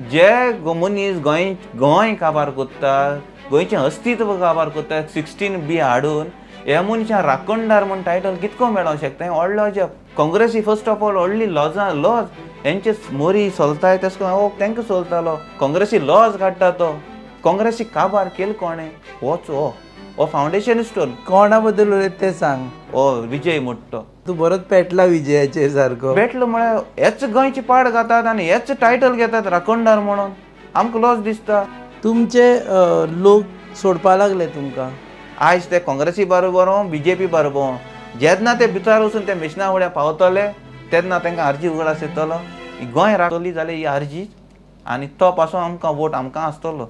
जे मनीस गोंय काबार करता, गोंयचें अस्तित्व काबार करता, 16B हाडून ह्या मनशां राखणदार म्हूण टायटल कितको मेळोंक शकता? हें व्हडलो अजाप. काँग्रेसी फर्स्ट ऑफ ऑल व्हडली लॉज हेंचे मोरी चलताय तेसको तांकां चलतालो. काँग्रेसी लॉज काडटा तो. काँग्रेसी काबार केलें कोणें? होच हो फावंडेशन स्टोन. कोणा बद्दल उलयता तें सांग. विजय म्हणटा तूं बरोच पेटला विजयाचेर सारको. पेटलो म्हळ्यार हेच गोंयची पाड घातात आनी हेच टायटल घेतात राखणदार म्हणून. आमकां लॉस दिसता. तुमचे लोक सोडपा लागले तुमकां. आयज ते काँग्रेसी बरोबर BJP बरोबर जेन्ना ते भितर वचून ते मिशना फुड्या पावतले तेन्ना तांकां आर्जी उगडास येतलो. गोंय राखतली जाल्यार ही आर्जी आनी तो पासून आमकां वोट आमकां आसतलो.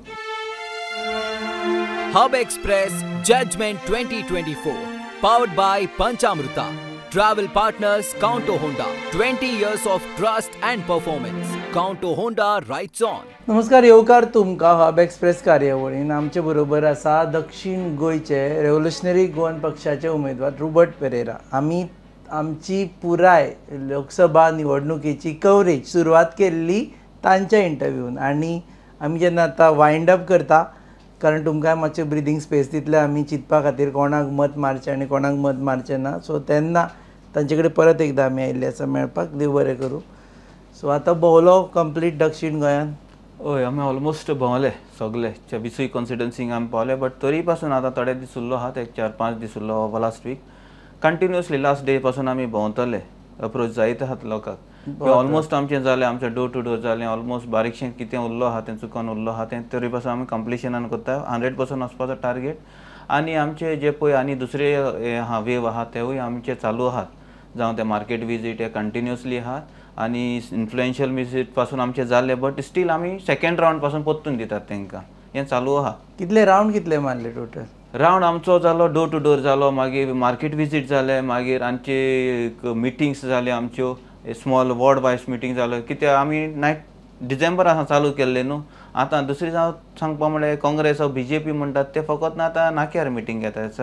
Hub express judgment 2024 powered by Panchamrita. Travel partners Kaunto Honda. 20 years of trust and performance. Kaunto Honda rides on. नमस्कार, येवकार तुमकां हब एक्सप्रेस कार्यावळीन आमचे बरोबर आसा दक्षिण गोंयचे रेव्होल्युशनरी गोवन पक्षाचे उमेदवार रॉबर्ट पेरेरा. आमी आमची पुराय लोकसभा निवडणुकीची कवरेज सुरवात केल्ली तांच्या इंटरव्यून आनी आमी जेन्ना आतां वायंड अप करता कारण तुमकां मातशें ब्रिदींग स्पेस दितले आमी चिंतपा खातीर कोणाक मत मारचें आनी कोणाक मत मारचें ना. सो तेन्ना तांचे कडेन परत एकदां आमी आयिल्ले आसा मेळपाक. देव बरें करूं. सो आतां भोंवलो कंप्लीट दक्षिण गोंयान. हय, आमी ऑलमोस्ट भोंवले सगळे 24 कॉन्स्टिट्युन्सीक आमी पावले. बट तरी पासून आतां थोडे दीस उरलो आहात, एक 4-5 दीस उरलो last week. Continuously last day पासून आमी भोंवतले. अप्रोच जायत आहात लोकांक. ऑलमोस्ट आमचें जालें, आमचें डोर टू डोर जालें. ऑलमोस्ट बारीकशें कितें उरलो आहा तें चुकोन उरलो आहा तें तरी पासून आमी कंप्लिशनान करता. 100% वचपाचो टार्गेट. आनी आमचे जे पळय आनी दुसरे वेव आहात तेवूय आमचे चालू आहात. जावं ते मार्केट विजीट हे कंटिन्युअसली आहात आनी इन्फ्लुएन्शियल विजीट पासून आमचे जाले. बट स्टील आमी सेकंड रावंड पासून परतून दितात तांकां. हें चालू आहा. कितले रावंड कितले मारले टोटल? रावंड आमचो जालो डोर टू डोर जालो, मागीर मार्केट विजीट जाले, मागीर आमचे मिटिंग्स जाल्यो आमच्यो स्मॉल वॉर्ड वायज मिटींग जाल्यो. कित्याक आमी डिसेंबरा चालू केल्ले न्हू. आतां दुसरी सांगपा म्हळ्यार काँग्रेस BJP म्हणटात ते फकत आतां नाक्यार मिटींग घेतात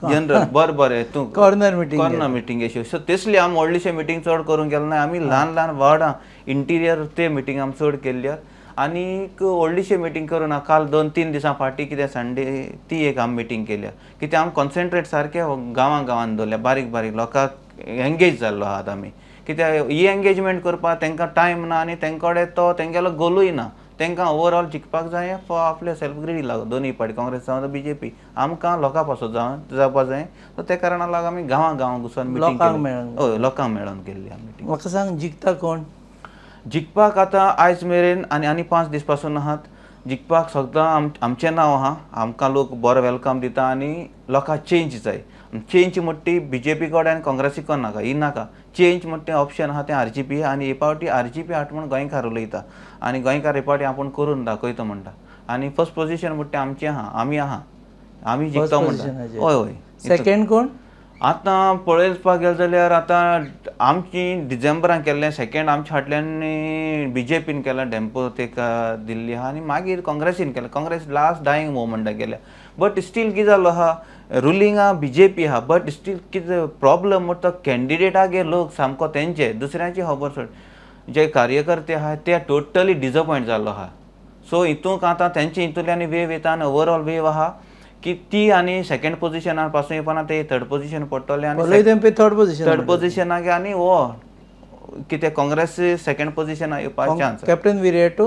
जनरल बरें तूं कॉर्नर मिटींग अश्यो. सो तेसली आमी व्हडलीशे मिटींग चड करूंक गेले ना. आमी ल्हान ल्हान वार्डां इंटिरियर ते मिटींग आमी चड केल्ल्यात आनीक व्हडलीशे मिटींग करून काल 2-3 दिसां फाटीं कितें संडे ती एक आमी मिटींग केल्या. कित्याक आमी कॉन्सन्ट्रेट सारके गांवांत दवरल्या. बारीक बारीक लोकांक एंगेज जाल्लो आहात आमी. कित्याक ही एंगेजमेंट करपाक तांकां टायम ना आनी तांचे कडेन तो तेंगेलो गोलूय ना. तांकां ओवरऑल जिखपाक जाय फॉर आपले सेल्फ ग्रेडी लागून दोनूय पार्टी काँग्रेस जावं BJP. आमकां लोकां पासून जावपा जाय. सो त्या कारणाक लागून आमी गांवां घुसून मिटींग लोकांक मेळोन केल्ली मिटींग. म्हाका सांग, जिखता कोण? जिखपाक आतां आयज मेरेन आनी 5 दीस पासून आहात. जिखपाक सद्दां आमचें नांव आहा. आमकां लोक बरो वेलकम दिता आनी लोकांक चेंज जाय. चेंज म्हणटी BJP कडेन आनी काँग्रेसी कोण नाका, ही नाका. चेंज म्हणटा ऑप्शन आहा तें RGP आनी हे फावटी RGP हाट म्हूण गोंयकार उलयता आनी गोंयकार हे फावटी आपूण करून दाखयता म्हणटा. आनी फर्स्ट पोजिशन म्हणटा आमचें आहा, आमी जिखता म्हणटा. हय. सेकंड कोण? आतां पळयपाक गेले जाल्यार आतां आमची डिसेंबरान केल्लें सेकंड आमच्या फाटल्यान BJPन केलें, डेम्पो ताका दिल्ली आहा. आनी मागीर काँग्रेसीन केलें. काँग्रेस लास्ट डायींग मुवमेंटाक गेल्या. बट स्टील कितें जाल्लो आहा, रुलिंगा BJP आहा. बट स्टील कितें प्रॉब्लम म्हणटा कॅन्डिडेटागे लोक सामको तेंचे दुसऱ्यांची खबर सोड. जे कार्यकर्ते आहा ते टोटली डिसअपॉयंट जाल्लो आहा. सो हितूंक आतां तेंचे हितूंतल्यान वेव येता आनी ओवरऑल वेव आहा की ती आनी सेकंड पोजिशनार पासून येवपाना ते थर्ड पोजिशन पडटले आनी थर्ड पोजिशनाक आनी हो कितें काँग्रेस सेकंड पोजिशनाक येवपाक चान्स. कॅप्टन विरेटो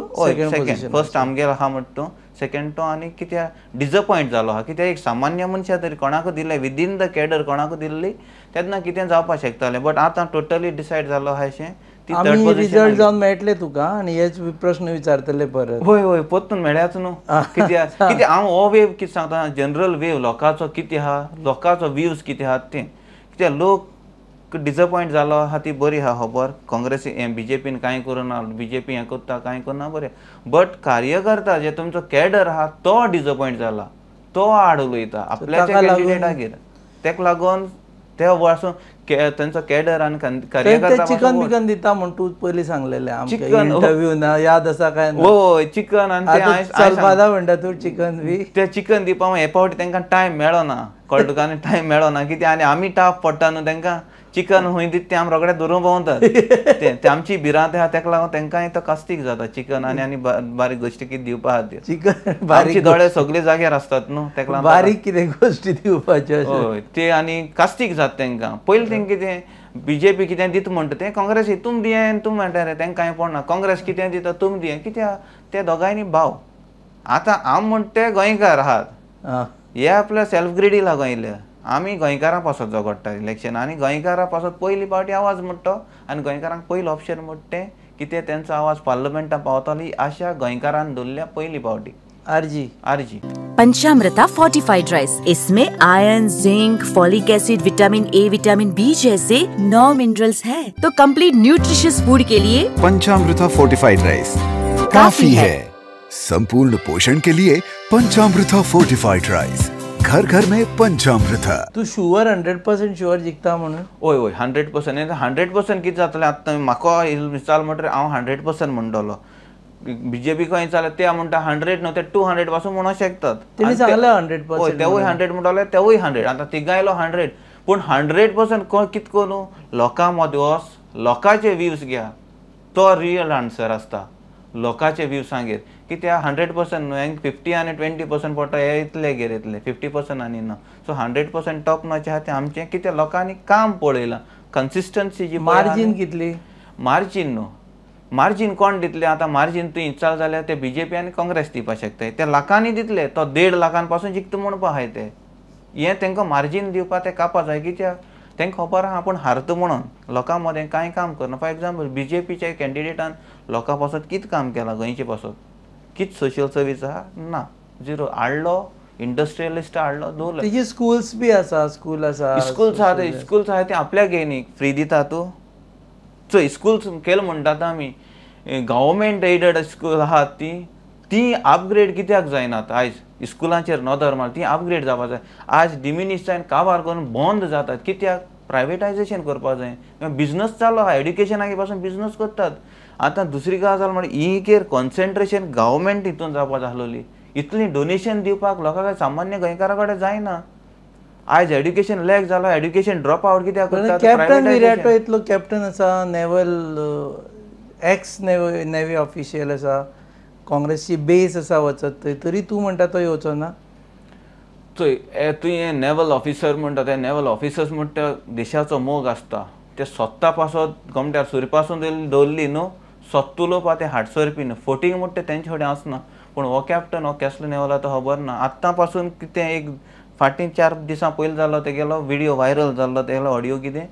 फर्स्ट आमगेर आहा म्हणटा सेकंड तो आनी कित्याक डिसअपॉयंट जालो आहा. कित्याक एक सामान्य मनशा तरी कोणाक दिले विदीन द कॅडर कोणाक दिल्ली तेन्ना कितें जावपाक शकतालें. बट आतां टोटली डिसायड जालो आहा अशें. आमी रिजल्ट जावन मेळटले तुका आनी हेच प्रश्न विचारतले परत. हय परतून मेळ्याच न्हू. कित्याक हांव हो वेव कितें सांगता, जनरल वेव लोकांचो कितें आहा, लोकांचो व्यूज कितें आहा तें. कित्याक लोक डिसअपॉयंट जालो आहा ती बरी आहा खबर. काँग्रेसी BJPन कांय करुना, BJP हें करता कांय करना बरें. बट कार्यकर्ता जे तुमचो कॅडर आहा तो डिसअपॉयंट जाला, तो आड उलयता आपल्याच्या कॅन्डिडेटागेर. ताका लागून ते वर्सून तांचो कॅडर आनी कार्यकर्ता चिकन बिकन दिता म्हूण तूं पयलीं सांगलेलें आमच्या इंटरव्यून, याद आसा काय? हय चिकन आनी चलपादा म्हणटा तूं चिकन बी. ते चिकन दिवपाक हे फावटी तांकां टायम मेळना, कळटुकांनी टायम मेळना. कित्याक आनी आमी टाफ पडटा न्हू तांकां. चिकन हुंय दिता ते आमी रोखडे धरून भोंवतात ते आमची भिरांत आहा ताका लागून तांकांय तो कास्तीक जाता चिकन आनी बारीक गोश्टी कितें दिवपा आहा त्यो चिकन आमचे दोळे सगळे जाग्यार असतात न्हू ताका लागून बारीक कितें गोश्टी दिवपाच्यो हय ते आनी कास्तीक जाता तांकां पयलीं तांकां कितें बीजेपी कितें दिता म्हणटा तें काँग्रेस तुम दिये तुम म्हणटा रे तांकां कांय पडना काँग्रेस कितें दिता तुम दिये कित्याक ते दोगांयनी भाव आतां हांव म्हणटा ते गोंयकार आहात हे आपल्या सेल्फ ग्रेडी लागून येयले आमी गोंयकारां पासत झगडटा इलेक्शन आनी गोंयकारां पासत पयली पावटी आवाज म्हणटा आनी गोंयकारांक पयलो ऑप्शन म्हणटा तें कितें तेंचो आवाज पार्लमेंटान पावतलो ही आशा गोंयकारान दवरल्या पयली पावटी आरजी पंचामृता फोर्टिफाइड राइस, इसमें iron, zinc, folic acid, vitamin A, vitamin B जैसे 9 मिनरल्स हैं। तो कंप्लीट न्यूट्रिशियस फूड के लिए पंचामृता फोर्टिफाइड राइस काफी है। संपूर्ण पोषण के लिए पंचामृता फोर्टिफाइड राइस, घर घर में पंचामृता। तू शुअर 100% शुअर जिखता म्हणून? ओय ओय 100%. 100% कितें जातलें आतां म्हाका विचार म्हणटा हांव 100% म्हणटलो बीजेपी खंय जाल्यार ते म्हणटा 100 न्हू ते 200 पासून म्हणूं शकतात तेणी सांगलें 100%. तेवूय 100 म्हणटले तेवूय 100 आतां तिगायलो 100 पूण 100% कोण कितें करूं लोकां मदीं वच लोकांचे व्ह्यूज घ्या तो रियल आन्सर आसता लोकांचे व्ह्यूसांगेर कित्याक 100% न्हू हांगा 50 आनी 20% पडटा हे इतले घेर येतले 50% आनी ना सो 100% टॉप नॉच आहा तें आमचें कितें लोकांनी काम पळयलां कन्सिस्टन्सी जी मार्जीन कितली मार्जीन न्हू मार्जीन कोण दितले आतां मार्जीन तूं इचार जाल्यार ते बीजेपी आनी काँग्रेस दिवपाक शकताय ते लाखांनी दितले तो 1.5 लाखांपासून जिखता म्हणपा आहाय ते हें तांकां मार्जीन दिवपाक ते कापा जाय कित्याक तांकां खबर आहा आपूण हारता म्हणून लोकां मदें कांय काम करना फॉर एग्जाम्पल बीजेपीच्या कॅन्डिडेटान लोकां पासत कितें काम केलां गोंयचे पासत कितें सोशियल सर्वीस आहा ना झिरो हाडलो इंडस्ट्रियलिस्ट हाडलो दवरलो तेजे स्कूल्स बी आसा स्कूल्स आहा ते आपल्याक घेयनी फ्री दिता तूं सो स्कूल्स केले म्हणटात आमी गव्हर्मेंट एडेड स्कूल आहात ती अपग्रेड कित्याक जायनात आयज स्कुलांचेर नदर मार ती अपग्रेड जावपाक जाय आज डिमिनिश जावन काबार करून बंद जातात कित्याक प्रायवेटायजेशन करपाक जाय बिजनस चालू आहा एड्युकेशनाचे पासून बिजनस करतात आतां दुसरी गजाल म्हणल्यार इकेर कॉन्सन्ट्रेशन गव्हर्मेंट हितून जावपाक जालोली इतली डोनेशन दिवपाक लोकांक सामान्य गोंयकारा कडेन जायना आज एड्युकेशन लॅक जालो एड्युकेशन ड्रॉप आवट कित्याक करतात कॅप्टन विराटो इतलो कॅप्टन आसा नेवल एक्स नेव्ही ऑफिशियल आसा काँग्रेसची बेस आसा वचत थंय तरी तूं म्हणटा तो येवचो ना चोय तुवें नेवल ऑफिसर म्हणटा ते नेवल ऑफिसर्स म्हणटा देशाचो मोग आसता ते स्वता पासत गोमट्यार सुरी पासून दवरली न्हू स्वता उलोवपा ते हाडसरपी न्हू फोटींग म्हणटा तेंचे कडेन आसना पूण हो कॅप्टन हो केसलो नेवला तो खबर ना आतां पासून कितें एक फाटीं 4 दिसां पयलीं जालो तेगेलो व्हिडियो व्हायरल जाल्लो तेगेलो ऑडियो कितें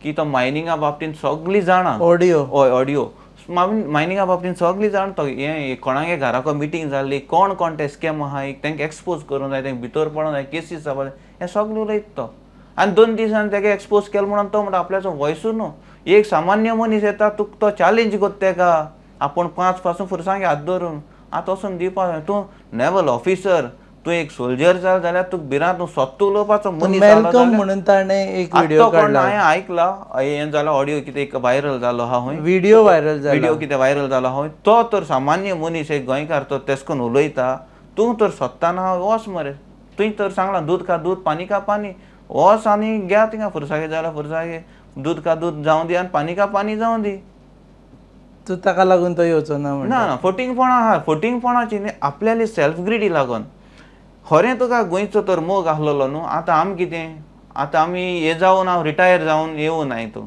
की तो मायनिंगा बाबतींत सगळीं जाणां ऑडियो हय ऑडियो मायनिंगा बाबतींत सगळीं जाणतो हें कोणागे घराको मिटींग जाल्ली कोण कोण ते स्कॅम आहा तांकां एक्सपोज करूंक जाय तांकां भितर पडूंक जाय केसीस जावपाक जाय हें सगळें उलयता तो आनी 2 दिसांनी ताका एक्सपोज केलो म्हणून तो म्हणटा आपल्याचो वॉयसूच न्हू एक सामान्य मनीस येता तुका तो चॅलेंज करता ताका आपूण 5 पासून फुरसांगे हात धरून आतां वचून दिवपाक जाय तूं नेवल ऑफिसर तूं एक सोल्जर जाल्यार तुका भिरांत तूं स्वता उलोवपाचो मनीस म्हणून ताणें एक व्हिडिओ काडला हांवें आयकला हें जालो ऑडियो कितें एक व्हायरल जालो आहा खंय व्हिडिओ कितें व्हायरल जालो खंय तो तर सामान्य मनीस एक गोंयकार तो तेश करून उलयता तूं तर स्वता ना वच मरे तुवें तर सांगलां दूध का दूध पानी का पानी वच आनी घ्या थिंगा फुरसागे जाल्यार फुरसागे दूध का दूध जावं दी आनी पानी का पानी जावं दी तूं ताका लागून तो येवचो ना ना फोटिंगपणां आहा फोटिंगपणाची न्ही आपल्याली सेल्फ ग्रेडी लागून खरें तुका गोंयचो तर मोग आसलेलो न्हू आतां आमी कितें आतां आमी हे जावन हांव रिटायर जावन येवं तूं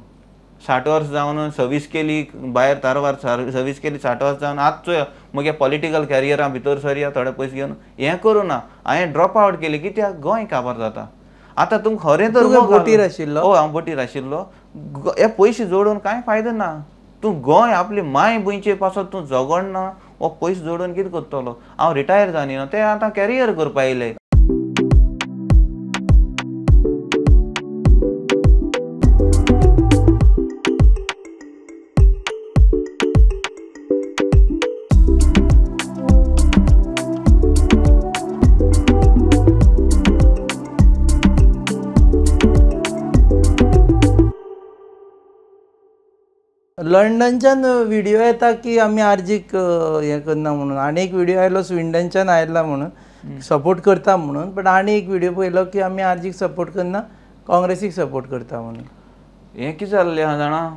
60 वर्स जावन सर्वीस केली भायर तारवार सर्वीस केली 60 वर्स जावन आतां म्हगे पॉलिटिकल कॅरियरा भितर सरया थोडे पयशे घेवन हें करूं ना हांवें ड्रॉप आवट केली कित्याक गोंय काबार जाता आतां तुमकां खरें तर बोटीर आशिल्लो हांव बोटीर आशिल्लो हे पयशे जोडून कांय फायदो ना तूं गोंय आपली माय भुंयचे पासत तूं जगडना वो पयशे जोडून कितें करतलो हांव रिटायर जावनी ना ते आतां कॅरियर करपा येयले लंडनच्यान व्हिडिओ येता की आमी आरजीक हें करना म्हणून आनी एक व्हिडिओ आयलो स्विंडनच्यान आयला म्हणून सपोर्ट करता म्हणून बट आनी एक व्हिडिओ पळयलो की आमी आरजीक सपोर्ट करना काँग्रेसीक सपोर्ट करता म्हणून हें कितें जाल्लें आहा जाणा,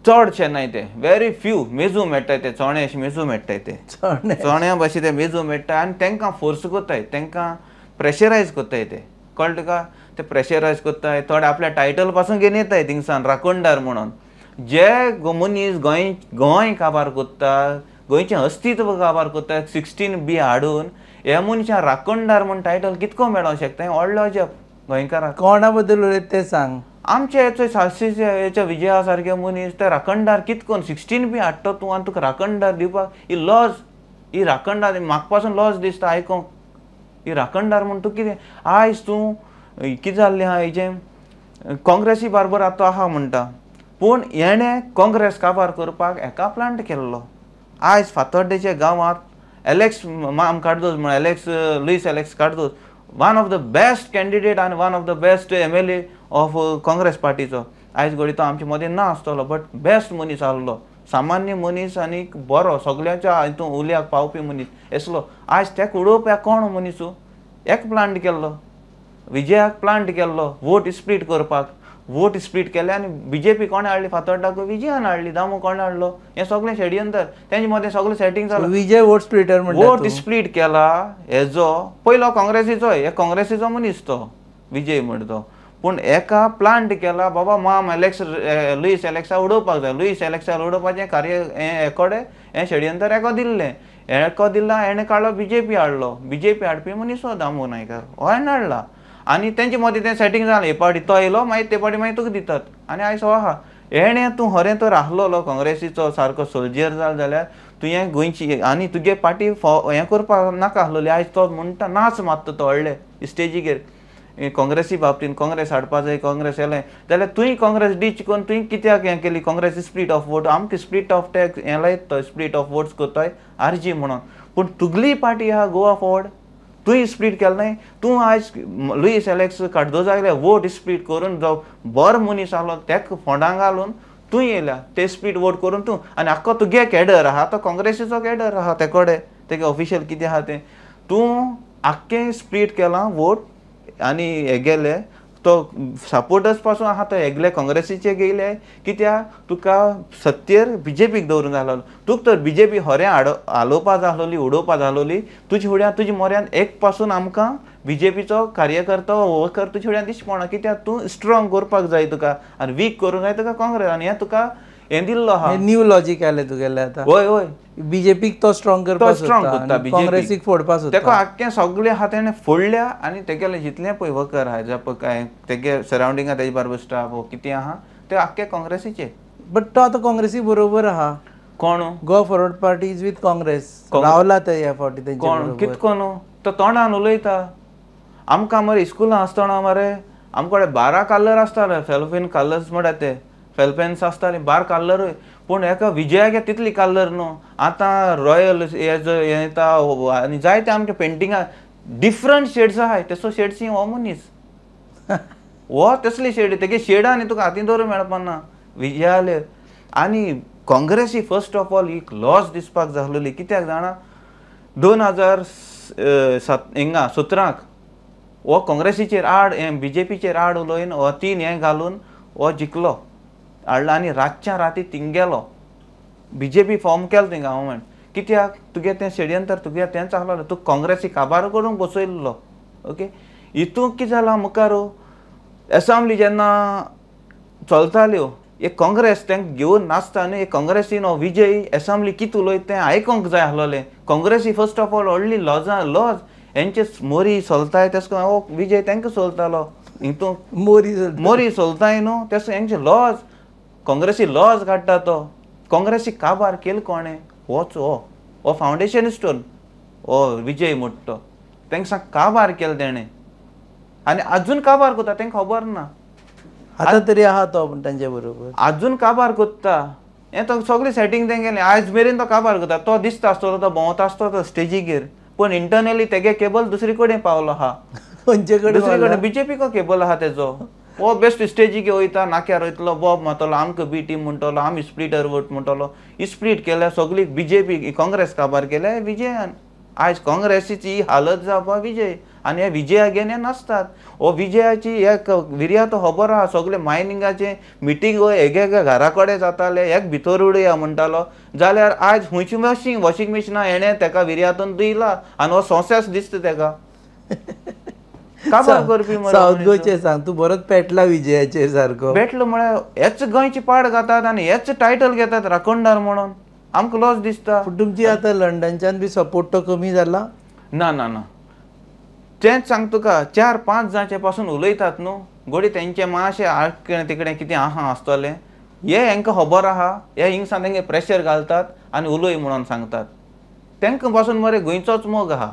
चडशे नाय ते व्हेरी फ्यू मेजू मेळटाय ते चणे अशे मेजू मेळटाय ते चण्या भाशेन ते मेजू मेळटा आनी तांकां फोर्स कोत्ताय, तांकां प्रेशरायज कोत्ताय ते कळ्ळें तुका. ते प्रेशरायज कोत्ताय, थोडे आपल्या टायटल पासून घेवन येताय थिंगसान राखणदार म्हणून. जे मनीस गोंय काबार कोत्ता, गोंयचें अस्तित्व काबार कोत्ता 16B हाडून ह्या मनशां राखणदार म्हूण टायटल कितको मेळोंक शकता. हें व्हडलें अजब गोंयकाराक. कोणा बद्दल उलयता तें सांग. आमचे हेचो सारके विजया सारके मनीस ते राखणदार कितकोन 16B हाडटा तूं आनी तुका राखणदार दिवपाक. ही लॉज, ही राखणदार म्हाका पासून लॉज दिसता आयकोंक. ही राखणदार म्हूण तूं कितें आयज तूं कितें जाल्लें आहा हेजें काँग्रेसी बारबर आतां आहा म्हणटा, पूण हेणें काँग्रेस काबार करपाक हेका प्लांट केल्लो. आयज फातोड्डेच्या गांवांत एलेक्स काडदोस म्हण Luis Alex Cardoz one of the best candidate आनी one of the best MLA of Congress पार्टीचो. आयज घडी तो आमचे मदीं ना आसतलो, बट बेस्ट मनीस आहलो, सामान्य मनीस आनी बरो सगळ्यांच्या हितून उल्याक पावपी मनीस असलो. आयज तेका उडोवपाक कोण मनीसू एक प्लांट केल्लो, विजयाक प्लांट केल्लो वोट स्प्लीट करपाक. वोट स्प्लीट केले आनी BJP कोणें हाडली फातोड्डाक, विजयान हाडली. दामू कोणें हाडलो, हें सगळें षडयंत्र तेंचे मदें सगळें सेटींग जालें. विजय वोट स्प्लिटर म्हणटा. वोट स्प्लीट केला हेजो पयलो काँग्रेसीचो, हे काँग्रेसीचो मनीस तो विजय म्हणटा तो, पूण एका प्लांट केला बाबा माम लुईस एलेक्सा उडोवपाक जाय. लुईस एलेक्सा उडोवपाचें कार्य हें षडयंत्र एको दिल्लें. एको दिला हेणें काडलो BJP हाडलो. BJP हाडपी मनीस हो दामू नायकार, हो हाडून हाडला आनी तेंचे मदीं तें सेटींग जालें. हे पाटी तो येयलो मागीर ते पाटी मागीर तुका दितात. आनी आयज हो आहा हेणें तूं खरें तर आहलोलो काँग्रेसीचो सारको सोल्जियर जाल जाल्यार तुवें गोंयची आनी तुगे पार्टी हें करपाक नाका आहलोली. आयज तो म्हणटा नाच मात्ता तो व्हडले स्टेजीचेर काँग्रेसी बाबतीन काँग्रेस हाडपा जाय, काँग्रेस येलें जाल्यार तुवें काँग्रेस डीच करून तुवें कित्याक हें केली काँग्रेसी स्प्लीट ऑफ वोट. आमकां स्प्लीट ऑफ टॅक्स हें लायत तो स्प्लीट ऑफ वोट्स कोत्ताय RG म्हणून, पूण तुगली पार्टी आहा गोवा फॉर्वर्ड तुवें स्प्लीट केलें न्हय. तूं आयज लुईस एलेक्स काडदो जाल्यार वोट स्प्लीट करून जो बरो मनीस आहलो तेका फोंडां घालून तूं येयल्या ते स्प्लीट वोट करून तूं आनी आख्खो तुगे कॅडर आहा तो काँग्रेसीचो कॅडर आहा ते कडेन तेगे ऑफिशियल कितें आहा तें तूं आख्खें स्प्लीट केलां वोट आनी हे गेले तो सपोर्टर्स पासून आहा तो हेगले काँग्रेसीचे गेले कित्याक तुका सत्तेर BJPक दवरूंक जाय आहलो. तुका तर BJP खरें हालोवपा जाय आहलोली, उडोवपा जाय आहलोली. तुजे फुड्यान तुजे मोऱ्यान एक पासून आमकां BJPचो कार्यकर्ता वर्कर तुजे फुड्यान दिसपना कित्याक तूं स्ट्रॉंग करपाक जाय तुका आनी वीक करूंक जाय तुका काँग्रेस आनी हें तुका हें दिल्लो आहा. न्यू लॉजीक आयलें तुगेलें आतां. होय होय BJPक तो स्ट्रॉंग करपाक सोदता, काँग्रेसीक फोडपाक सोदता. तेका आख्खें सगळें आहा तेणें फोडल्या आनी तेगेलें जितलें पळय वर्कर आहा जे पळय तेगे सरावंडिंगां तेजे बारबर स्टाफ कितें आहा ते आख्खे काँग्रेसीचे. बट तो आतां काँग्रेसी बरोबर आहा. कोण Goa forward party is with Congress रावला ते ह्या फावटी तेंचे कोण कितकोन तो तोंडान उलयता. आमकां मरे स्कुलां आसतना मरे आमचे कडेन 12 कलर आसताले फेल्फेन कलर्स म्हणटा ते फेल्पेन्स आसताली 12 कलरूय, पूण हेका विजयाक तितली कलर न्हू. आतां रॉयल हेजो येता आनी जायते आमचे पेंटिंगां डिफरंट शेड्स आहाय तेसो शेड्स हो मनीस हो तसली शेड तेगे शेडांनी तुका हातीन दवरूंक मेळपाना विजयाले. आनी काँग्रेसी फर्स्ट ऑफ ऑल एक लॉस दिसपाक जाल्ली कित्याक जाणा 2017 हो काँग्रेसीचेर आड हें BJPचेर आड उलोवन हो 3 हें घालून हो जिखलो हाडला आनी रातच्या राती थिंग BJP फॉर्म केलो थिंग गव्हर्मेंट. कित्याक तुगे तें षडयंत्र तुगे तेंच आहलो तूं काँग्रेसी काबार करूंक बसयल्लो. ओके हितून कितें जालां मुखारू एसेंब्ली जेन्ना चलताल्यो एक काँग्रेस तेंक घेवन नाचता न्ही. एक काँग्रेसीन हो विजय एसेंब्ली कितें उलयता तें आयकोंक जाय आहलोलें. काँग्रेसी फर्स्ट ऑफ ऑल व्हडली लॉज हेंचे मोरी चलताय तेस हो विजय तेंकां चलतालो हितून मोरी चलताय न्हू तेस हेंचे लॉज काँग्रेसी लॉज काडटा तो. काँग्रेसी काबार केलो कोणें होच हो फावंडेशन स्टोन हो विजय म्हणटा तेंकां काबार केलो तेणें आनी आजून काबार कोत्ता तेंकां खबर ना. आतां तरी आहा तो तांचे बरोबर आजून काबार कोत्ता. हें तो सगळें सेटींग तें गेलें आयज मेरेन तो काबार कोत्ता. तो दिसता आसतलो तो भोंवता आसतलो तो स्टेजीचेर, पूण इंटरनली तेगे केबल दुसरे कडेन पावलो आहा. खंयचे कडेन दुसरे कडेन BJP को केबल आहा तेजो. हो बेस्ट स्टेजीक वयता नाक्यार वयतलो बॉब मारतलो आमकां B टीम म्हणटलो आमी स्प्लिटर वोट म्हणटलो. स्प्लीट केल्या सगळी BJP काँग्रेस काबार केल्या विजयान. आयज काँग्रेसीची हालत जावपा विजय आनी हे विजया घेवन हे नाचतात. हो विजयाची एक विर्या तो खबर आहा, सगळे मायनिंगाचे मिटींग एके घरा कडेन जाताले, एक भितर उडया म्हणटालो, जाल्यार आज खंयची वॉशिंग मिशिनां हेणें तेका विर्यातून दिला आनी हो सोंसेस दिसता तेका. काबार करपी सावथ गोंयचे सांग, तूं बरोच पेटला विजयाचेर सारको. भेटलो म्हळ्यार हेच गोंयची पाड घातात आनी हेच टायटल घेतात राखणदार म्हणून. आमकां लॉस दिसता. पूण तुमची आतां लंडनच्यान बी सपोर्ट तो कमी जाला? ना ना ना, तेंच सांग तुका, 4-5 जांचे पासून उलयतात न्हू, गोडी तेंचे मातशें आडकडें तिकडें कितें आहा आसतलें, हे हेंकां खबर आहा, हे हिंगसान तेंगे प्रेशर घालतात आनी उलय म्हणून सांगतात. तेंकां पासून मरे गोंयचोच मोग आहा,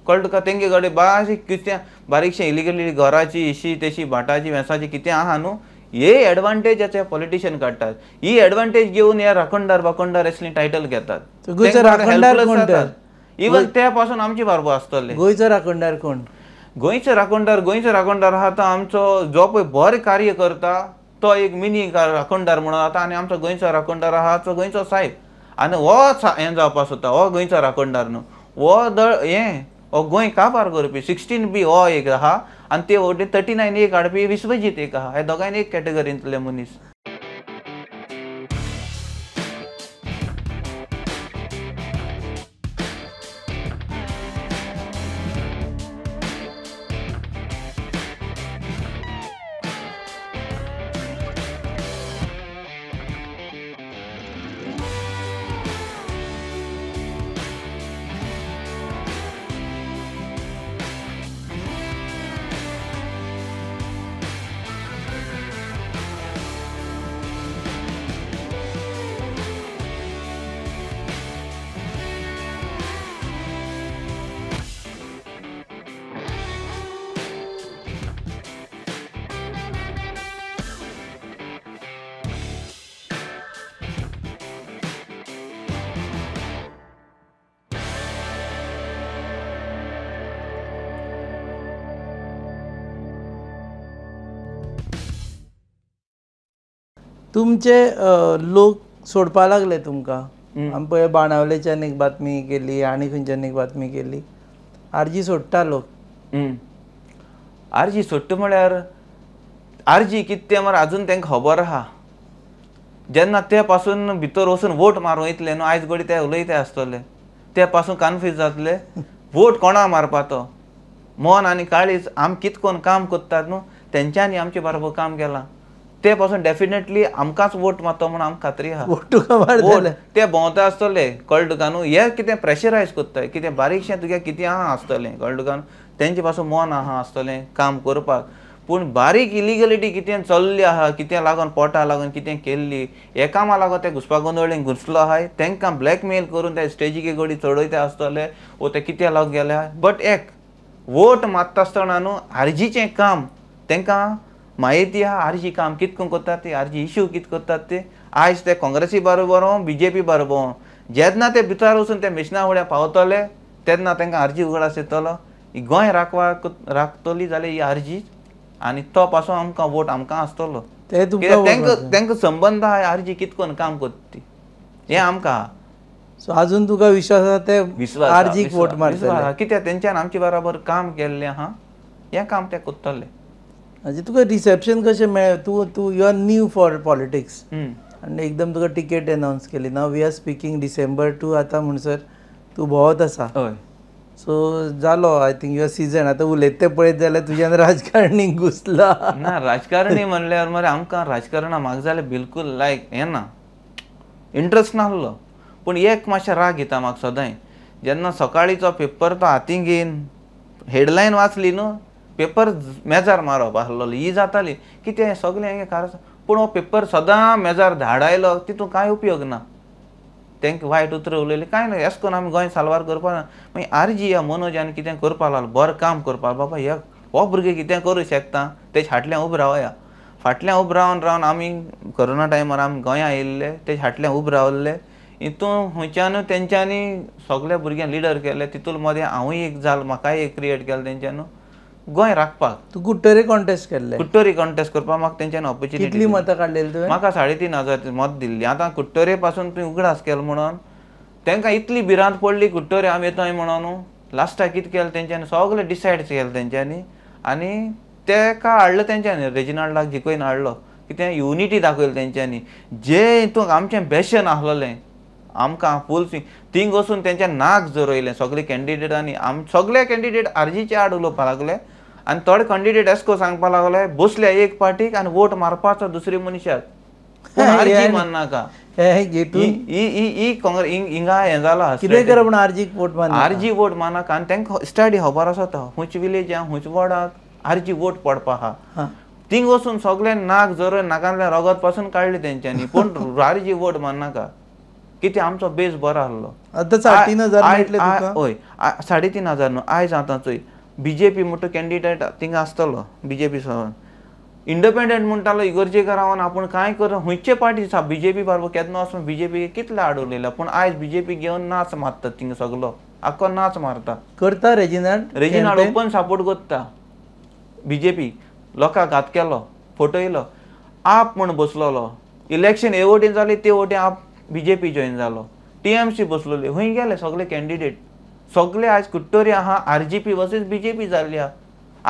कळ्ळें तुका. तेंगे कडेन बारीक कितें बारीकशें इलिगली घराची इशी तेशी भाटाची वेसाची कितें आहा न्हू, हे एडवांटेज ते पॉलिटिशियन काडटात. ही एडवांटेज घेवन हे राखणदार असली टायटल घेतात. इवन त्या पासून आमची बारबो आसतले. गोंयचो राखणदार कोण? गोंयचो राखणदार आहा तो आमचो जो पळय बरें कार्य करता तो एक मिनी राखणदार म्हणून आता. आनी आमचो गोंयचो राखणदार आहा तो गोंयचो साहेब. आनी हो हें जावपाक सोदता, हो गोंयचो राखणदार न्हू, हो हो गोंय काबार करपी 16B हो एक आहा आनी ते 39 एक हाडपी विश्वजीत एक आहा. हे दोगांयनी एक कॅटेगरींतले मनीस. तुमचे लोक सोडपा लागले तुमकां. आमी पळय बाणावलेच्यान एक बातमी केली, आनी खंयच्यान एक बातमी केली, आरजी सोडटा लोक. आरजी सोडटा म्हळ्यार आरजी कितें तें मार आजून तांकां खबर आहा. जेन्ना ते पासून भितर वचून वोट मारूं येतले न्हू, आयज घडी ते उलयते आसतले, ते पासून कन्फ्यूज जातले वोट कोणा मारपा तो. मोहन आनी काळीज आमी कितें करून काम करतात न्हू, तेंच्यांनी आमचे बरोबर काम केलां. ते पासून डेफिनेटली आमकांच वोट मारतो म्हणून आमकां खात्री आहा. ते भोंवता आसतले, कळ्ळें तुका न्हू. हे कितें प्रेशरायज कोत्ताय, कितें बारीकशें तुगे कितें आहा आसतलें, कळ्ळें तुका न्हू. तेंचे पासून मन आहा आसतलें काम करपाक. पूण बारीक इलिगलिटी कितें चल्ली आहा, कितें लागून पोटा लागून कितें केल्ली, हे कामां लागून ते घुसपा गोंदळीन घुसलो आहाय, तांकां ब्लॅकमेल करून ते स्टेजीके घडी चडयते आसतले वो ते कितें लागून गेले आहाय. बट एक वोट मारता आसतना न्हू आरजीचें काम तांकां म्हायती आहा. आरजी काम कितको करतात ते, आरजी इश्यू कितें करतात ते. आयज ते काँग्रेसी बरोबर BJP बरोबर जेन्ना ते भितर वचून ते मिशना फुड्या पावतले तेन्ना तांकां आरजी उगडास येतलो. ही गोंय राखतली जाल्यार ही आरजी आनी तो पासून आमकां वोट आमकां आसतलो. तांकां संबंद आहा आरजी कितकोन काम करता हें आमकां आहा. सो अजून तुका विश्वास आसा ते आरजीक वोट मारतले? कित्याक तेंच्यान आमचे बरोबर काम केल्लें आहा, हें काम ते करतले. म्हणजे तुका रिसेप्शन कशें मेळ्ळें? तूं you are new for politics आनी एकदम तुका टिकेट अनावन्स केली. Now we are speaking December 2 आतां म्हणसर तूं भोंवत आसा. हय. सो जालो आय थिंक युअर सिजन. आतां उलयता ते पळयत जाल्यार तुज्यान राजकारणीक घुसला. ना राजकारणी म्हणल्यार मरे आमकां राजकारणां म्हाका जाल्यार बिलकूल लायक हें ना, इंट्रस्ट नासलो. पूण एक मातशें राग येता म्हाका सदांय जेन्ना सकाळीचो पेपर तो हातीन घेवन हेडलायन वाचली न्हू, पेपर मेजार मारप आसलो ही जाताली कितें सगळें हें कार. पूण हो पेपर सदां मेजार धाडायलो तितून कांय उपयोग ना. तांकां वायट उतरां उलयलीं कांय ना. अशें करून आमी गोंय साल्वार करपा ना. मागीर आरजी ह्या मनोजान कितें करपा लागलो, बरें काम करपा बाबा हो भुरगें कितें करूं शकता तेजे फाटल्यान उबो रावया. फाटल्यान उबो रावन आमी कोरोना टायमार आमी गोंया येयल्ले, तेजे फाटल्यान उबो रावल्ले. हितून खंयच्यानूय तेंच्यांनी सगळ्या भुरग्यांक लिडर केले. तितून मदें हांवूय एक जाल, म्हाकाय एक क्रिएट केलें तेंच्यान गोंय राखपाक. तूं कुट्टोरी कॉन्टेस्ट केल्लें? कुट्टोरी कॉन्टेस्ट करपाक म्हाका तेंच्यान ऑपॉर्च्युनिटी. कितलीं मतां काडलेलीं तुवें? म्हाका 3,500 मत दिल्लीं. आतां कुट्टोरे पासून तुवें उगडास केलो म्हणून तांकां इतली भिरांत पडली कुट्टोरे आमी येताय म्हणून लास्टाक कितें केलें तेंच्यांनी सगळें डिसायड केलें तेंच्यांनी आनी तेका हाडलो तेंच्यांनी रेजिनाल्डाक जिखून हाडलो कितें युनिटी दाखयली तेंच्यांनी जे हितूंक आमचें बॅशन आसलेलें आमकां फूल थिंग वचून तेंच्या नाक जरयलें सगळे कॅन्डिडेटांनी सगळे कॅन्डिडेट आरजीचे आड उलोवपाक लागले आनी थोडे कॅन्डिडेट एसको सांगपाक लागले बसले एक पार्टीक आनी वोट मारपाचो दुसरे मनशाक आरजी माननाका हिंगा हें जाला कितें करप म्हण आरजीक वोट मारना आरजी वोट माननाका आनी तांकां स्टडी खबर आसा खंयच्या विलेजाक खंयच्या वॉर्डाक आरजी वोट पडपा आहा थिंग वचून सगळे नाक जरोवन नाकांतल्यान रगत पासून काडले तेंच्यांनी पूण आरजी वोट माननाका कितें आमचो बेस बरो आसलो आतां 3,500 मेळटले तुका हय 3,500 न्हू आयज आतां चोय बीजेपी म्हणटा कॅन्डिडेट थिंगा आसतलो बीजेपी सोडून इंडिपेंडंट म्हणटालो इगर्जेकर रावन आपूण कांय कर खंयचे पार्टी बीजेपी बरोबर केन्ना वचून बीजेपी कितले आड उलयला पूण आयज बीजेपी घेवन नाच मारता थिंगा सगलो आख्खो नाच मारता करता रेजिनाल्ड ओपन सपोर्ट करता बीजेपी लोकांक घात केलो फटयलो आप म्हण बसलोलो इलेक्शन हे वटेन जाली ते वटेन आप बीजेपी जॉईन जालो टीएमसी बसलोली खंय गेले सगळे कॅन्डिडेट सगळे आयज कुट्टोरी आहा आरजीपी वर्सेस बीजेपी जाल्ली आहा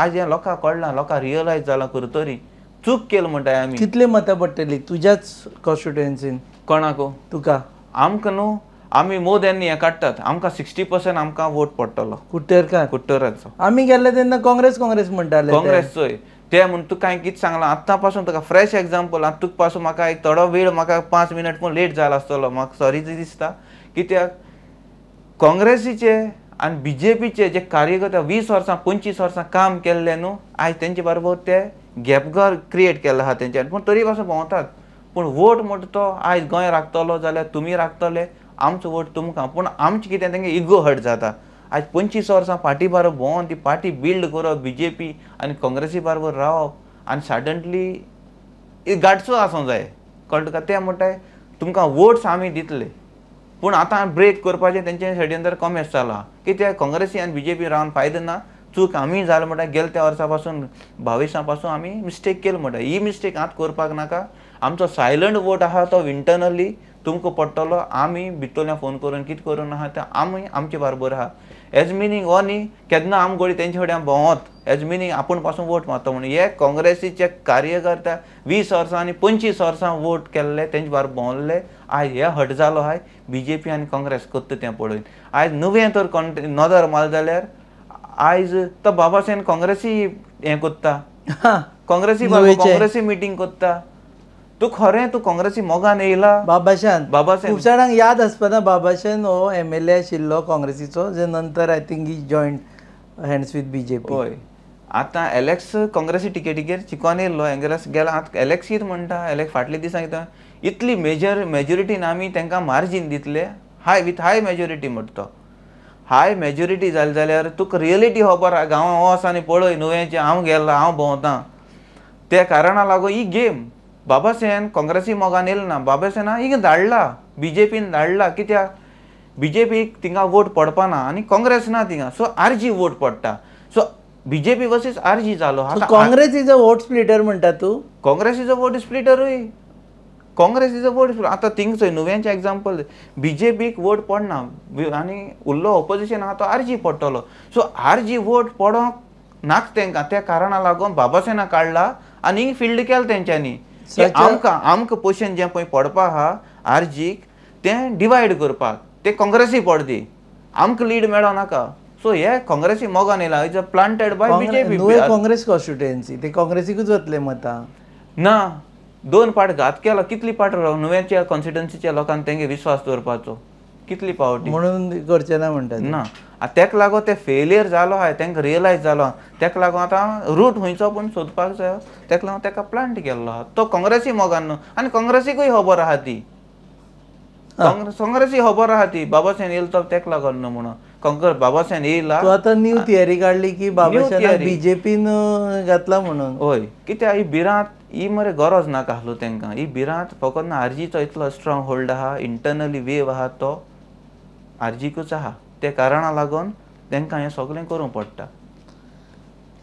आज हें लोकांक कळना लोकांक रियलायज जाला करतरी चूक केली म्हणटाय आमी कितले मतां पडटली तुज्याच कॉन्स्टिट्युएन्सीन कोणाको तुका आमकां न्हू आमी मोर देन हें काडटात आमकां 60% आमकां वोट पडटलो कुट्टराचो आमी गेल्ले तेन्ना काँग्रेस म्हणटाले काँग्रेसचोय ते म्हण तुका हांवें कितें सांगलां आतां पासून तुका फ्रेश एग्जाम्पल आतां तुका पासून म्हाका एक थोडो वेळ म्हाका 5 मिनट पूण लेट जाला आसतलो म्हाका सॉरी दिसता कित्याक काँग्रेसीचे आनी बीजेपीचे जे कार्यकर्ते 20 वर्सां 25 वर्सां काम केल्ले न्हू आयज तेंचे बरोबर ते गॅपगर क्रिएट केल्लो आहा तेंच्यानी पूण तरी पासून भोंवतात पूण वोट म्हणटा तो आयज गोंय राखतलो जाल्यार तुमी राखतले आमचो वोट तुमकां पूण आमचें कितें तेंगे इगो हर्ट जाता आयज 25 वर्सां पार्टी बरोबर भोंवन ती पार्टी बिल्ड करप बीजेपी आनी काँग्रेसी बरोबर रावप आनी सडनली गाडसो आसूंक जाय कळटा तुका ते म्हणटाय तुमकां वोट्स आमी दितले पूण आतां ब्रेक करपाचें तेंचे षडयंत्र कमेस जाला कित्याक काँग्रेसी आनी बीजेपी रावन फायदो ना चूक आमी जालें म्हणटा गेल्या त्या वर्सा पासून 22 पासून आमी मिस्टेक केली म्हणटा ही मिस्टेक आतां करपाक नाका आमचो सायलंट वोट आहा तो इंटरनली तुमकां पडटलो आमी भितरल्या फोन करून कितें करून आहा ते आमी आमचे बरोबर आहा एज मिनींग हो न्ही केन्ना आमी गोडी तेंचे कडेन भोंवत एज मिनींग आपूण पासून वोट मारता म्हणून हे काँग्रेसीचे कार्यकर्ता 20 वर्सां आनी 25 वर्सां वोट केल्ले तेंचे बरोबर भोंवले आयज हे हट जालो आहाय बीजेपी आनी काँग्रेस करता तें पळोवन आयज नवें तर नदर मारले जाल्यार आयज तो बाबासाहेब काँग्रेसी हें करता काँग्रेसी मिटींग करता तू खरें तू काँग्रेसी मोगान येयला बाबाशान खूब जाणांक याद आसपाना बाबाशान हो MLA आशिल्लो काँग्रेसीचो जे नंतर I think he joint hands with BJP हय आतां एलेक्स काँग्रेसी टिकेटीचेर चिकोन येयल्लो एंग्रेस गेला आतां एलेक्स कितें म्हणटा एलेक्स फाटल्या दिसां कितें इतली मेजॉरिटीन आमी तांकां मार्जीन दितले हाय मेजॉरिटी म्हणटा तो हाय मेजॉरिटी जाली जाल्यार तुका रियलिटी खबर आहा गांवां वच आनी पळय नुवेंचें हांव गेल्लो हांव भोंवतां त्या कारणाक लागून ही गेम बाबासाहेब काँग्रेसी मोगान येयलो ना बाबासाहेब हिंगा धाडला बीजेपीन धाडला कित्याक बीजेपीक थिंगा वोट पडपा ना आनी काँग्रेस ना थिंगा सो आरजी वोट पडटा सो बीजेपी वर्सीस आरजी जालो Congress is a vote splitter म्हणटा तूं काँग्रेस इज अ वोट स्प्लिटरूय काँग्रेस इज अ वोट आतां थिंग चोय नुवेंचें एग्जाम्पल बीजेपीक वोट पडना आनी उरलो ऑपोजिशन आहा तो आरजी पडटलो सो आरजी वोट पडोंक नाक तेंकां त्या कारणाक लागून बाबासाहेबाक काडला आनी हिंग फिल्ड केलें तेंच्यांनी आमकां पोशन जें पळय पडपा आहा आरजीक तें डिवायड करपाक ते काँग्रेसी पडदी आमकां लीड मेळो नाका सो हे काँग्रेसी मोगान येयला is a planted by BJP Congress constituency ते काँग्रेसीकूच वतले मतां ना 2 पाट घात केलो कितली पाट नुवेंच्या कॉन्स्टिट्युएन्सीच्या लोकांक तेंगे विश्वास दवरपाचो कितली पावटी म्हणून करचे ना म्हणटा ना तेका लागून ते फेलियर जालो आहाय तांकां रियलायज जालो तेका लागून आतां रूट खंयचो पूण सोदपाक जाय तेका लागून तेका प्लांट केल्लो आहा तो काँग्रेसी मोगान न्हू आनी काँग्रेसीकूय खबर आहा ती काँग्रेसी खबर आहा ती बाबासाहेब येयलो तो तेका लागून न्हू म्हणून बाबासाहेब येयला तूं आतां न्यू थियरी काडली की बाबासाहेब बीजेपीन घातला म्हणून हय कित्याक ही भिरांत ही मरे गरज नाका आसलो तांकां ही भिरांत फकत आरजीचो इतलो स्ट्रॉंग होल्ड आहा इंटरनली वेव आहा तो आरजीकूच आहा त्या कारणाक लागून तांकां हें सगळें करूंक पडटा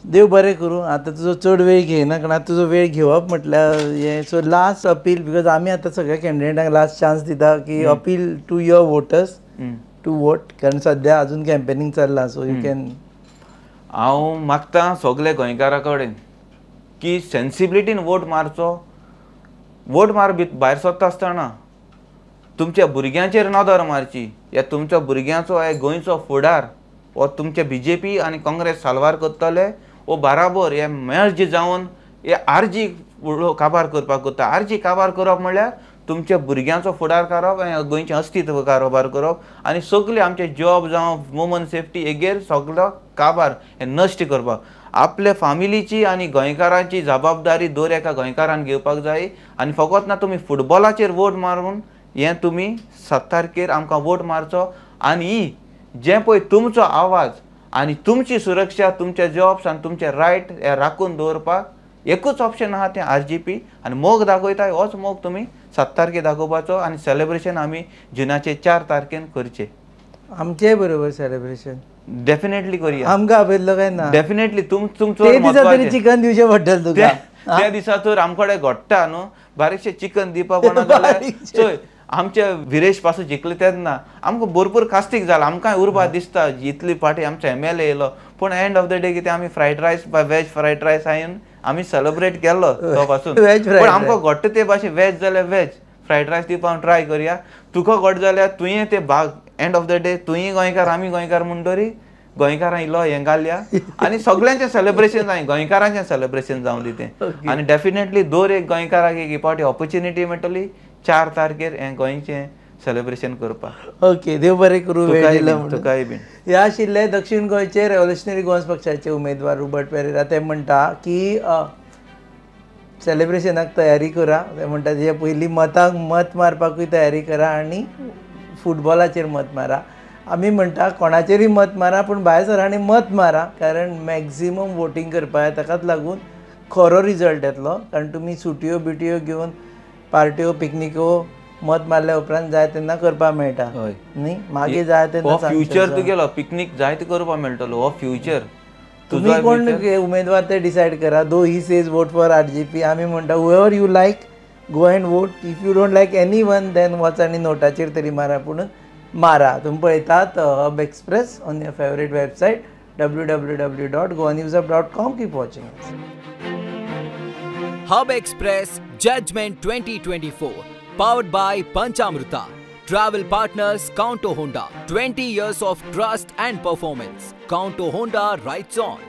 देव बरें करूं आतां तुजो चड वेळ घेयना कारण आतां तुजो वेळ घेवप म्हटल्यार हें सो लास्ट अपील बिकॉज आमी आतां सगळ्या कॅन्डिडेटांक लास्ट चान्स दिता की appeal to your voters to vote, कारण सध्या अजून कॅम्पेनिंग चल्ला, सो यू कॅन. हांव मागता सगळे गोंयकारा कडेन की सेन्सिबिलिटीन वोट मारचो. वोट भायर सरता आसतना तुमच्या भुरग्यांचेर नदर मारची. या तुमच्या भुरग्यांचो हे गोंयचो फुडार हो तुमचे BJP आनी काँग्रेस साल्वार करतले वो बराबर हे मर्ज जावन हे आरजी काबार करपाक करता. आरजी काबार करप म्हणल्यार तुमच्या भुरग्यांचो फुडार करप आनी गोंयचें अस्तित्व काबार करप आनी सगळे आमचे जॉब जावं वुमन सेफ्टी हेगेर सगळो काबार हे नश्ट करपाक. आपल्या फॅमिलीची आनी गोंयकारांची जबाबदारी दर एका गोंयकारान घेवपाक जाय. आनी फकत ना तुमी फुटबॉलाचेर वोट मारून हें तुमी 7 तारखेर आमकां वोट मारचो. आनी जें पळय तुमचो आवाज आनी तुमची सुरक्षा, तुमचे जॉब्स आनी तुमचे रायट हे राखून दवरपाक एकूच ऑप्शन आहा तें RGP. आनी मोग दाखयता होच मोग तुमी 7 तारखेर दाखोवपाचो आनी सेलेब्रेशन आमी जुनाचे 4 तारखेन करचें. आमचे बरोबर सेलिब्रेशन डेफिनेटली करूया. आमकां आपयल्लो काय ना? डेफिनेटली तुमचो ते दिसा तरी चिकन दिवचें पडटलें तुका. त्या दिसा तर आमकडे घडटा न्हू बारीकशें चिकन दिवपा पडना जाल्यार चोय आमचे विरेश पासून जिखले तेन्ना आमकां भरपूर कास्तीक जाला. आमकांय उर्बा दिसता इतली फाटी आमचो MLA येयलो, पूण एंड ऑफ द डे कितें आमी fried rice veg fried rice हायेन आमी सेलिब्रेट केल्लो तो पासून. पण आमकां घडटा ते भाशेन वेज जाल्यार वेज फ्रायड रायस दिवपाक ट्राय करया. तुका घट जाल्यार तुवें ते भाग एंड ऑफ द डे तुयी गोंयकार आमी गोंयकार म्हणटरी गोंयकारां इल्लो हें घालया आनी सगळ्यांचें सेलिब्रेशन जाय. गोंयकारांचें सेलिब्रेशन जावं दी तें. आनी डेफिनेटली दर एक गोंयकाराक एक फावटी ऑपॉर्च्युनिटी मेळटली 4 तारखेर हें गोंयचें सेलिब्रेशन करपाक. ओके, देव बरें करूं. तुकाय बीन. हे आशिल्ले दक्षिण गोंयचे रेव्होल्युशनरी गोवन्स पक्षाचे उमेदवार रोबर्ट पेरेरा. ते म्हणटा की सेलिब्रेशनाक तयारी करा. ते म्हणटा तेजे पयलीं मत मारपाकूय तयारी करा आनी फुटबॉलाचेर मत मारा. आमी म्हणटा कोणाचेरय मत मारा, पूण भायर सरांनी मत मारा, कारण मॅक्झिमम वोटींग करपा जाय. ताकाच लागून खरो रिजल्ट येतलो. कारण तुमी सुटयो बिटयो घेवन पार्ट्यो पिकनिको मत मारल्या उपरांत जाय तेन्ना करपाक मेळटा न्ही. मागीर जाय तेन्ना फ्युचर तुगेलो पिकनीक जाय ते करपाक मेळटलो. हो फ्युचर तुमी कोण उमेदवार ते डिसायड करा. Though he says vote for RGP. आमी म्हणटा whoever you like go and vote. If you don't like anyone then वच आनी नोटाचेर तरी मारा, पूण मारा. तुमी पळयतात Hub Express on your favourite website www.goanewsup.com. Keep watching. Hub Express Judgment 2024, powered by Panchamrita. Travel partners Counto Honda. 20 years of trust and performance. Counto Honda rides on.